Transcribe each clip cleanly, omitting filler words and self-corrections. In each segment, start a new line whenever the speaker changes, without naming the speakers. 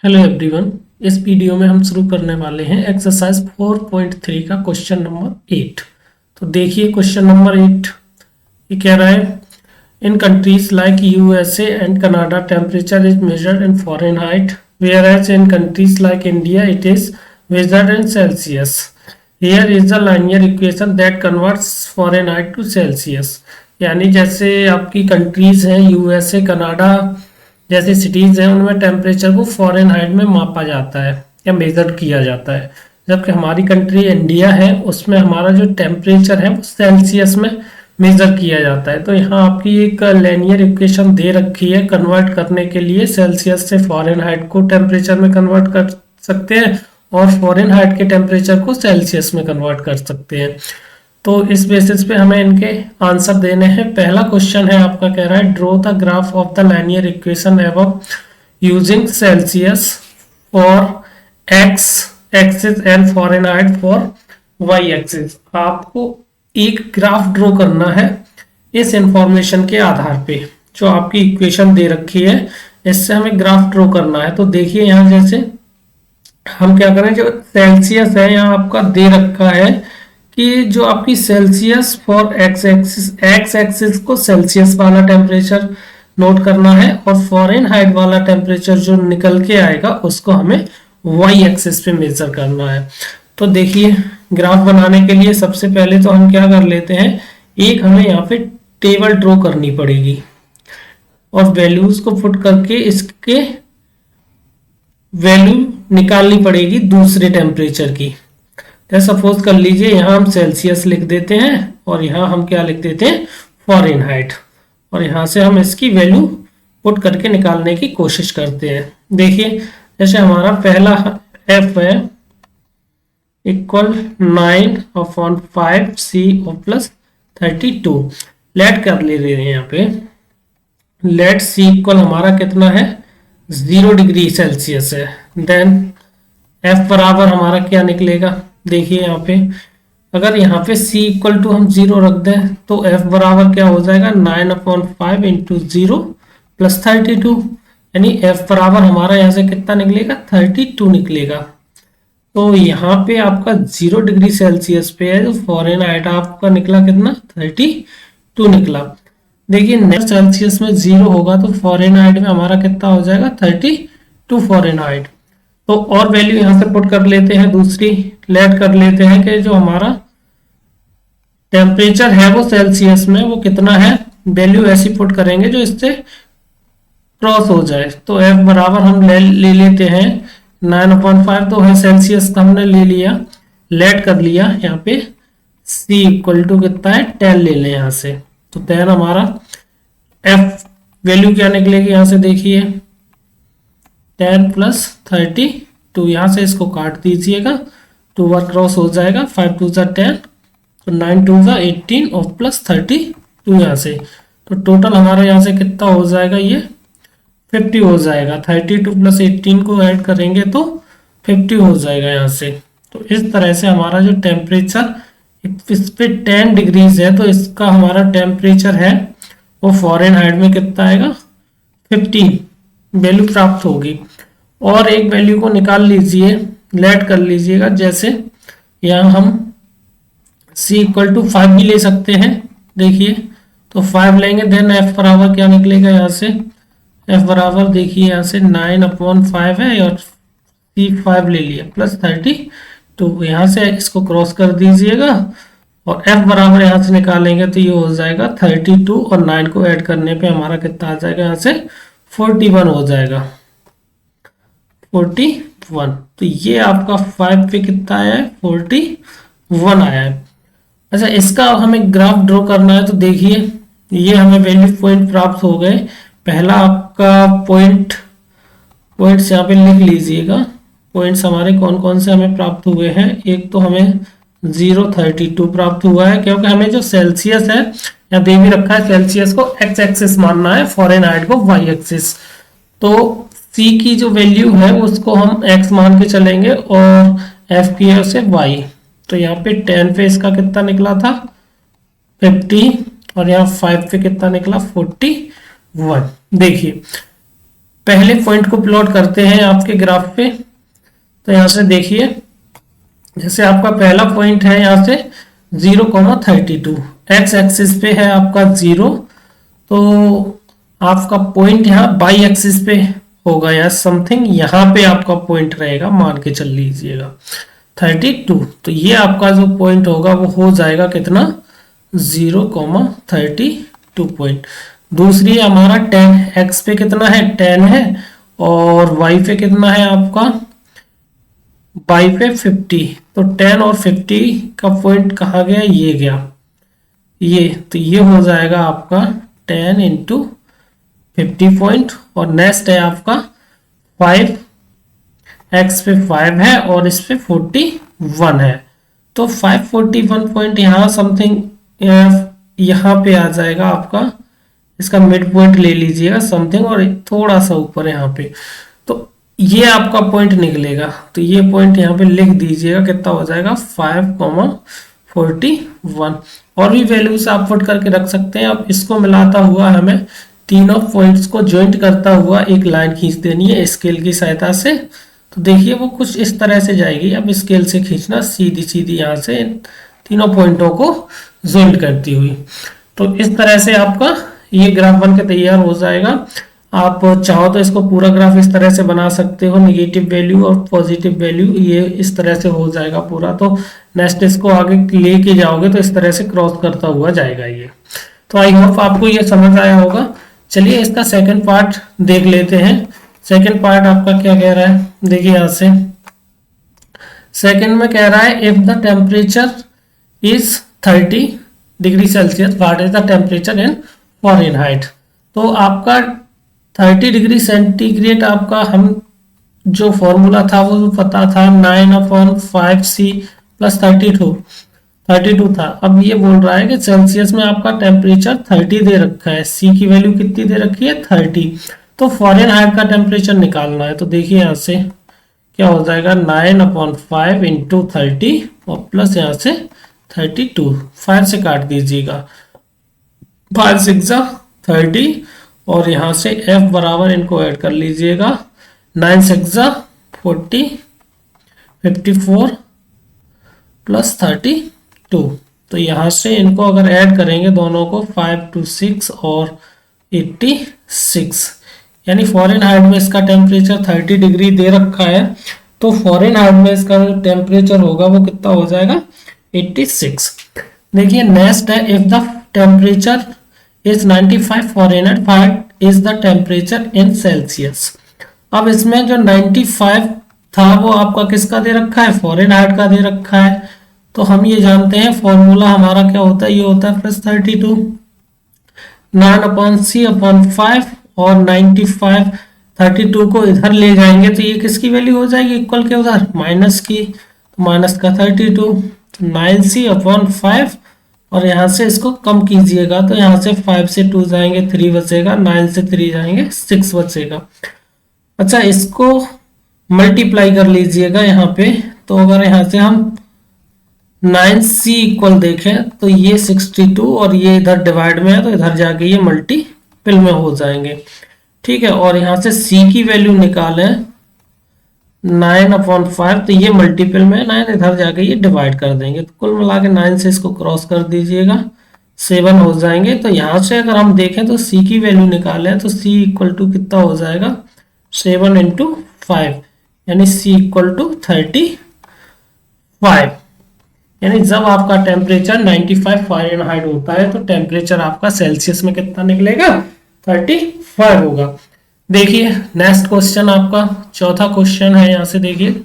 Hello everyone. इस video में हम शुरू करने वाले हैं एक्सरसाइज 4.3 का क्वेश्चन नंबर 8। तो देखिए क्वेश्चन नंबर 8 ये कह रहा है in countries like USA and Canada temperature is measured in Fahrenheit whereas in countries like India it is measured in Celsius. Here is the linear equation that converts Fahrenheit to Celsius. यानी जैसे आपकी countries हैं USA Canada जैसे cities हैं उनमें temperature को Fahrenheit में मापा जाता है या मेजर किया जाता है, जबकि हमारी कंट्री इंडिया है उसमें हमारा जो टेम्परेचर है वो सेल्सियस में मेजर किया जाता है। तो यहाँ आपकी एक लीनियर इक्वेशन दे रखी है कन्वर्ट करने के लिए, सेल्सियस से फॉरेनहाइट को टेम्परेचर में कन्वर्ट कर सकते हैं और फॉरेनहाइट के टेम्परेचर को सेल्सियस में कन्वर्ट कर सकते हैं। तो इस बेसिस पे हमें इनके आंसर देने हैं। पहला क्वेश्चन है आपका, कह रहा है draw the graph of the linear equation above using Celsius for X axis and Fahrenheit for Y axis. आपको एक ग्राफ ड्रॉ करना है इस इंफॉर्मेशन के आधार पे जो आपकी इक्वेशन दे रखी है, इससे हमें ग्राफ ड्रॉ करना है। तो देखिए यहाँ जैसे हम क्या करें, जो सेल्सियस है यहाँ आपका दे रखा है कि जो आपकी सेल्सियस फॉर एक्स एक्सिस को सेल्सियस वाला टेम्परेचर नोट करना है और फॉरेनहाइट वाला टेम्परेचर जो निकल के आएगा उसको हमें वाई एक्सिस पे मेजर करना है। तो देखिए ग्राफ बनाने के लिए सबसे पहले तो हम क्या कर लेते हैं, एक हमें यहाँ पे टेबल ड्रॉ करनी पड़ेगी और वैल्यूज को पुट करके इसके वैल्यू निकालनी पड़ेगी दूसरे टेम्परेचर की। सपोज कर लीजिए यहाँ हम सेल्सियस लिख देते हैं और यहाँ हम क्या लिख देते हैं, फॉरेनहाइट, और यहाँ से हम इसकी वैल्यू पुट करके निकालने की कोशिश करते हैं। देखिए जैसे हमारा पहला एफ है इक्वल 9/5 सी प्लस 32। लेट कर ले रहे हैं यहाँ पे, लेट सी इक्वल हमारा कितना है 0 डिग्री सेल्सियस है। देन एफ बराबर हमारा क्या निकलेगा, देखिए यहाँ पे अगर यहाँ पे c इक्वल टू हम 0 रख दें तो f बराबर क्या हो जाएगा 9/5 इंटू 0 प्लस 32, यानी f बराबर हमारा यहाँ से कितना निकलेगा 32 निकलेगा। तो यहाँ पे आपका 0 डिग्री सेल्सियस पे है जो फॉरेनहाइट आपका निकला कितना 32 निकला। देखिए नेक्स्ट सेल्सियस में 0 होगा तो फॉरेनहाइट में हमारा कितना हो जाएगा 32 फॉरेनहाइट। तो और वैल्यू यहां से पुट कर लेते हैं, दूसरी लेट कर लेते हैं कि जो हमारा टेम्परेचर है वो सेल्सियस में वो कितना है, वैल्यू ऐसी पुट करेंगे जो इससे क्रॉस हो जाए। तो F बराबर हम ले लेते हैं 9/5, तो है सेल्सियस का हमने ले लिया, लेट कर लिया। यहाँ पे C इक्वल टू कितना है 10 ले लें यहाँ से, तो 10 हमारा F वैल्यू क्या निकलेगी यहाँ से देखिए 10 प्लस 32, यहाँ से इसको काट दीजिएगा, 2 बार क्रॉस हो जाएगा, 5 2 ज़ा 10, तो 9 2 ज़ा 18 और प्लस 32 यहाँ से, तो टोटल हमारा यहाँ से कितना हो जाएगा ये 50 हो जाएगा। 32 प्लस 18 को ऐड करेंगे तो 50 हो जाएगा यहाँ से। तो इस तरह से हमारा जो टेम्परेचर इस पे 10 डिग्रीज है तो इसका हमारा टेम्परेचर है वो फॉरेनहाइट में कितना आएगा 50 वैल्यू प्राप्त होगी। और एक वैल्यू को निकाल लीजिए, लेट कर लीजिएगा, जैसे यहाँ हम c इक्वल टू 5 भी ले सकते हैं। देखिए तो 5 लेंगे, देन f बराबर क्या निकलेगा यहाँ से, f बराबर देखिए यहाँ से 9/5 है और c 5 ले लिया प्लस 30, तो यहाँ से इसको क्रॉस कर दीजिएगा और f बराबर यहाँ से निकालेंगे तो ये हो जाएगा 32 और 9 को ऐड करने पे हमारा कितना आ जाएगा यहाँ से 41 हो जाएगा 41। तो ये आपका 5 पे कितना आया है 41 आया है। अच्छा इसका हमें ग्राफ ड्रॉ करना है, तो देखिए ये हमें वैल्यू पॉइंट प्राप्त हो गए। पहला आपका पॉइंट्स यहाँ पे लिख लीजिएगा, पॉइंट्स हमारे कौन कौन से हमें प्राप्त हुए हैं। एक तो हमें 0.32 प्राप्त हुआ है क्योंकि हमें जो सेल्सियस है यहाँ दे भी रखा है सेल्सियस को एक्स एक्सिस मानना है, फॉरेनहाइट को वाई एक्सिस। तो C की जो वैल्यू है उसको हम x मान के चलेंगे और F की है उसे y। तो यहाँ पे 10 पे इसका कितना निकला था 50 और यहाँ 5 पे कितना निकला 41। देखिए पहले पॉइंट को प्लॉट करते हैं आपके ग्राफ पे। तो यहाँ से देखिए, जैसे आपका पहला पॉइंट है यहाँ से 0,32, एक्स एक्सिस पे है आपका 0, तो आपका पॉइंट यहाँ बाई एक्सिस पे होगा या समथिंग यहाँ पे आपका पॉइंट रहेगा, मान के चल लीजिएगा 32। तो ये आपका जो पॉइंट होगा वो हो जाएगा कितना, 0,32 पॉइंट। दूसरी हमारा 10, एक्स पे कितना है 10 है, और वाई पे कितना है आपका, वाई पे 50। तो 10 और 50 का पॉइंट कहाँ गया, ये गया ये, तो ये हो जाएगा आपका 10 इंटू 50 पॉइंट। और नेक्स्ट है आपका 5, एक्स पे 5 है और इस पे 41 है, तो 541 पॉइंट यहाँ समथिंग यहाँ पे आ जाएगा आपका, इसका मिड पॉइंट ले लीजिएगा समथिंग, और थोड़ा सा ऊपर यहाँ पे, तो ये आपका पॉइंट निकलेगा। तो ये पॉइंट यहाँ पे लिख दीजिएगा, कितना हो जाएगा 5,41। और भी वैल्यूज आप पुट करके रख सकते हैं। अब इसको मिलाता हुआ हमें तीनों पॉइंट्स को ज्वाइंट करता हुआ एक लाइन खींच देनी है स्केल की सहायता से। तो देखिए वो कुछ इस तरह से जाएगी। अब स्केल से खींचना सीधी सीधी यहाँ से तीनों पॉइंटों को ज्वाइंट करती हुई। तो इस तरह से आपका ये ग्राफ बन के तैयार हो जाएगा। आप चाहो तो इसको पूरा ग्राफ इस तरह से बना सकते हो, निगेटिव वैल्यू और पॉजिटिव वैल्यू, ये इस तरह से हो जाएगा पूरा। तो नेक्स्ट इसको आगे लेके जाओगे तो इस तरह से क्रॉस करता हुआ जाएगा ये। तो आई होप आपको ये समझ आया होगा। चलिए इसका सेकंड पार्ट देख लेते हैं। सेकंड पार्ट आपका क्या कह रहा है, देखिए यहाँ से सेकंड में कह रहा है if the temperature is 30 degree Celsius what is the temperature in Fahrenheit. तो आपका 30 डिग्री सेंटीग्रेड आपका हम जो फॉर्मूला था वो पता था 9/5C + 32 था। अब ये बोल रहा है कि सेल्सियस में आपका टेम्परेचर 30 दे रखा है, सी की वैल्यू कितनी दे रखी है 30, तो फ़ारेनहाइट का टेम्परेचर निकालना है। तो देखिए यहाँ से क्या हो जाएगा 9/5 × 30 और प्लस यहाँ से 32, 5 से काट दीजिएगा, 5 × 6 30 और यहाँ से f बराबर इनको ऐड कर लीजिएगा, 9 × 6 40, 54 + 32। तो यहाँ से इनको अगर ऐड करेंगे दोनों को 5 × 6 और 86, यानी फ़ारेनहाइट में इसका टेम्परेचर 30 डिग्री दे रखा है, तो फ़ारेनहाइट में इसका जो टेम्परेचर होगा वो कितना हो जाएगा 86। देखिए नेक्स्ट है if the temperature is 95 Fahrenheit what is the temperature in Celsius. अब इसमें जो 95 था वो आपका किसका दे रखा है, फ़ारेनहाइट का दे रखा है। तो हम ये जानते हैं फॉर्मूला हमारा क्या होता है, ये होता है +32, 9/C/5 और 95 32 को इधर ले जाएंगे तो ये किसकी वैल्यू हो जाएगी, इक्वल के उधर माइनस की, तो माइनस का 32, 9C/5 और यहाँ से इसको कम कीजिएगा तो यहाँ से 5 से 2 जाएंगे 3 बचेगा, 9 से 3 जाएंगे 6 बचेगा। अच्छा इसको मल्टीप्लाई कर लीजिएगा यहाँ पे, तो अगर यहाँ से हम 9C इक्वल देखें तो ये 62 और ये इधर डिवाइड में है तो इधर जाके ये मल्टीपल में हो जाएंगे, ठीक है। और यहाँ से C की वैल्यू निकालें 9/5, तो ये मल्टीपल में 9 इधर जाके ये डिवाइड कर देंगे, तो कुल मिला के 9 से इसको क्रॉस कर दीजिएगा 7 हो जाएंगे। तो यहाँ से अगर हम देखें तो C की वैल्यू निकालें तो C = कितना हो जाएगा 7 × 5, यानी C = 35। यानी जब आपका टेम्परेचर 95 फ़ारेनहाइट होता है तो टेम्परेचर आपका सेल्सियस में कितना निकलेगा 35 होगा। देखिए नेक्स्ट क्वेश्चन आपका चौथा क्वेश्चन है, यहाँ से देखिए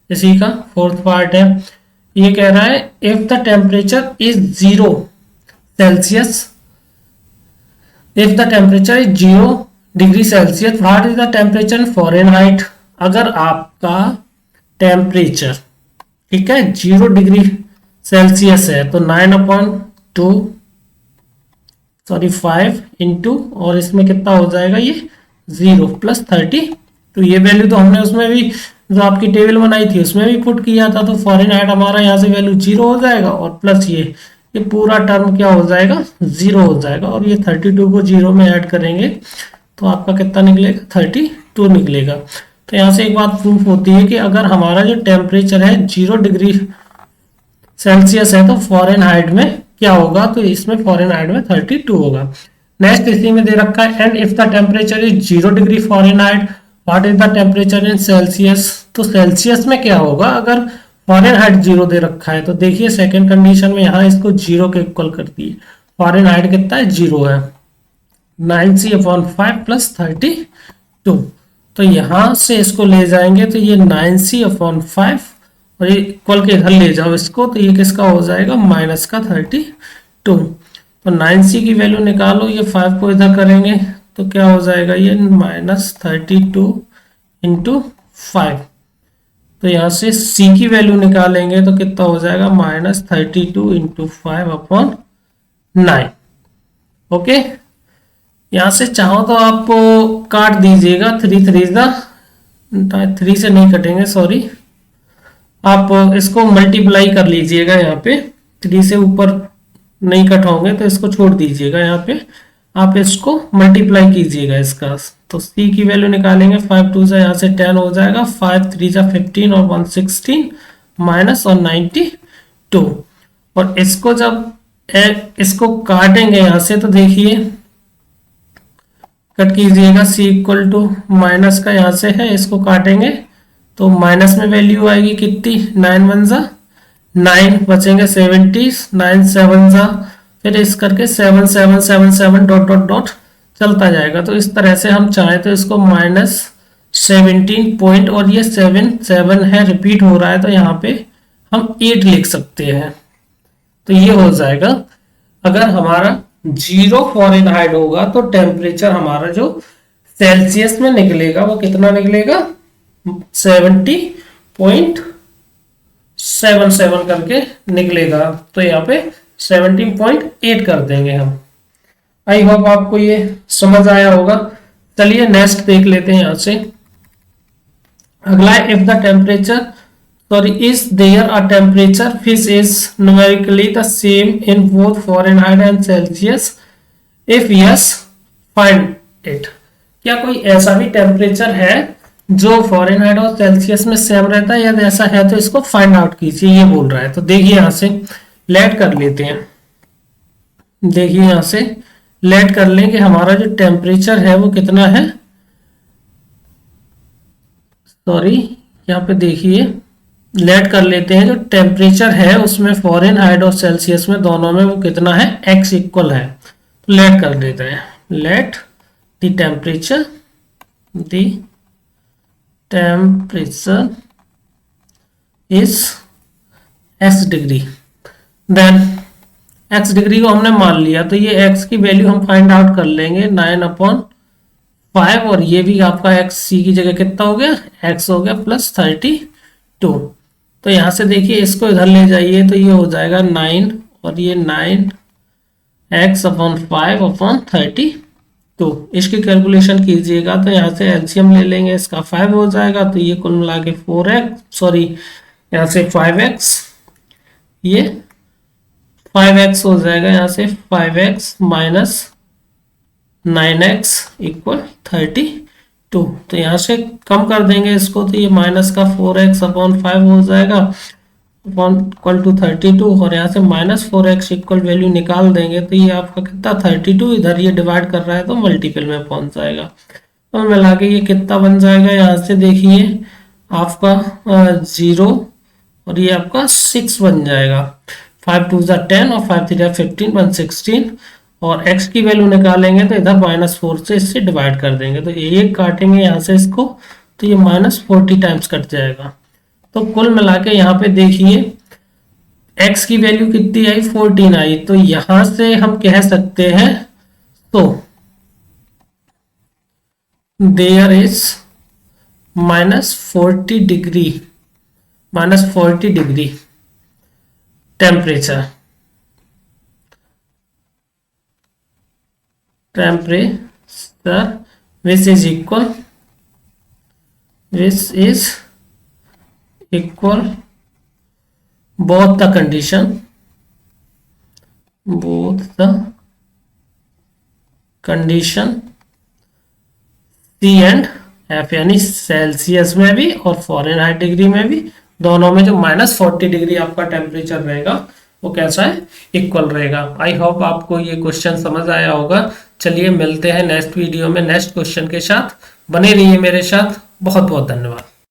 इसी का फोर्थ पार्ट है। ये कह रहा है if the temperature is 0 Celsius, if the temperature is 0 degree Celsius what is the temperature in Fahrenheit. अगर आपका टेम्परेचर ठीक है 0 डिग्री सेल्सियस है तो 5 इंटू और इसमें कितना हो जाएगा ये 0 + 30। तो ये वैल्यू तो हमने उसमें भी जो आपकी टेबल बनाई थी उसमें भी पुट किया था, तो फ़ारेनहाइट हमारा यहाँ से वैल्यू 0 हो जाएगा और प्लस ये पूरा टर्म क्या हो जाएगा 0 हो जाएगा। और ये 32 को 0 में ऐड करेंगे तो आपका कितना निकलेगा 32 निकलेगा। तो यहाँ से एक बात प्रूफ होती है कि अगर हमारा जो टेम्परेचर है 0 डिग्री सेल्सियस है तो फॉरेन हाइट में क्या होगा, तो इसमें फॉरेन हाइट में 32 होगा। नेक्स्ट इसी में दे रखा है and if the temperature is 0 degree foreign height what is the temperature in Celsius. तो सेल्सियस में क्या होगा अगर फॉरेन हाइट 0 दे रखा है, तो देखिए सेकंड कंडीशन में यहाँ इसको 0 के इक्वल कर दिए। फॉरेन हाइट कितना है 0 है, 9c/5 + 32। तो यहां से इसको ले जाएंगे तो ये 9c/5 और ये इक्वल के इधर ले जाओ इसको, तो ये किसका हो जाएगा माइनस का 32। तो 9c की वैल्यू निकालो, ये 5 को इधर करेंगे तो क्या हो जाएगा ये -32 इंटू 5। तो यहाँ से c की वैल्यू निकालेंगे तो कितना हो जाएगा -32 इंटू 5/9। ओके, यहाँ से चाहो तो आप काट दीजिएगा, 3 3 से नहीं कटेंगे सॉरी, आप इसको मल्टीप्लाई कर लीजिएगा। यहाँ पे 3 से ऊपर नहीं कट होंगे तो इसको छोड़ दीजिएगा, यहाँ पे आप इसको मल्टीप्लाई कीजिएगा इसका। तो c की वैल्यू निकालेंगे 5 2 से यहाँ से 10 हो जाएगा, 5 3 जा 15 और 116 माइनस और 92। और इसको जब इसको काटेंगे यहाँ से तो देखिए कट कीजिएगा, c इक्वल टू माइनस का यहाँ से है, इसको काटेंगे तो माइनस में वैल्यू आएगी कितनी 9 1 जा 9 बचेंगे 70, 9 7 जा फिर इस करके 7 7 7 7 डॉट डॉट डॉट चलता जाएगा। तो इस तरह से हम चाहें तो इसको -17 पॉइंट और ये 7 7 है रिपीट हो रहा है तो यहाँ पे हम 8 लिख सकते हैं। तो ये हो जाएगा अगर हमारा 0 फॉरेन हाइट होगा तो टेम्परेचर हमारा जो सेल्सियस में निकलेगा वो कितना निकलेगा 70.77 करके निकलेगा। तो यहाँ पे 17.8 कर देंगे हम। आई होप आपको ये समझ आया होगा। चलिए नेक्स्ट देख लेते हैं यहाँ से अगला, if the temperature is there a temperature which is numerically the same in both Fahrenheit and Celsius? If yes, find it. क्या कोई ऐसा भी टेम्परेचर है जो फॉरेनहाइट और सेल्सियस में सेम रहता है? यदि ऐसा है तो इसको फाइंड आउट कीजिए, ये बोल रहा है। तो देखिए यहाँ से लेट कर लेते हैं, देखिए यहाँ से लेट कर लें कि हमारा जो टेम्परेचर है वो कितना है, सॉरी यहाँ पे देखिए लेट कर लेते हैं, जो टेम्परेचर है उसमें फॉरेनहाइट और सेल्सियस में दोनों में वो कितना है x इक्वल है। तो लेट कर देते हैं, let the temperature is x degree, then x degree को हमने मान लिया तो ये x की वैल्यू हम फाइंड आउट कर लेंगे 9/5 और ये भी आपका x c की जगह कितना हो गया x हो गया +32। तो यहाँ से देखिए इसको इधर ले जाइए तो ये हो जाएगा 9 और ये 9x/5/32। इसकी कैलकुलेशन कीजिएगा तो यहाँ से एलसीएम ले लेंगे, इसका 5 हो जाएगा तो ये कुल मिला के 4x, सॉरी यहाँ से 5x, ये 5x हो जाएगा, यहाँ से 5x माइनस 9x इक्वल 32। तो यहाँ से कम कर देंगे इसको तो ये माइनस का 4x/5 हो जाएगा इक्वल टू 32 और यहाँ से -4x इक्वल वैल्यू निकाल देंगे तो ये आपका कितना 32, इधर ये डिवाइड कर रहा है तो मल्टीपल में पहुंच जाएगा। तो मिला के ये कितना बन जाएगा, यहाँ से देखिए आपका 0 और ये आपका 6 बन जाएगा, 5 2 जा 10 और 5 3 जा 15 116 और x की वैल्यू निकालेंगे तो इधर -4 से इससे डिवाइड कर देंगे तो ये काटेंगे यहाँ से इसको तो ये -40 टाइम्स कट जाएगा। तो कुल मिला के यहाँ पे देखिए x की वैल्यू कितनी आई 14 आई। तो यहाँ से हम कह सकते हैं तो there is -40 degree temperature which is equal both the condition C&F यानी सेल्सियस में भी और फ़ारेनहाइट डिग्री में भी, दोनों में जो -40 डिग्री आपका टेम्परेचर रहेगा वो कैसा है, इक्वल रहेगा। आई होप आपको ये क्वेश्चन समझ आया होगा। चलिए मिलते हैं नेक्स्ट वीडियो में नेक्स्ट क्वेश्चन के साथ, बने रहिए मेरे साथ। बहुत बहुत धन्यवाद।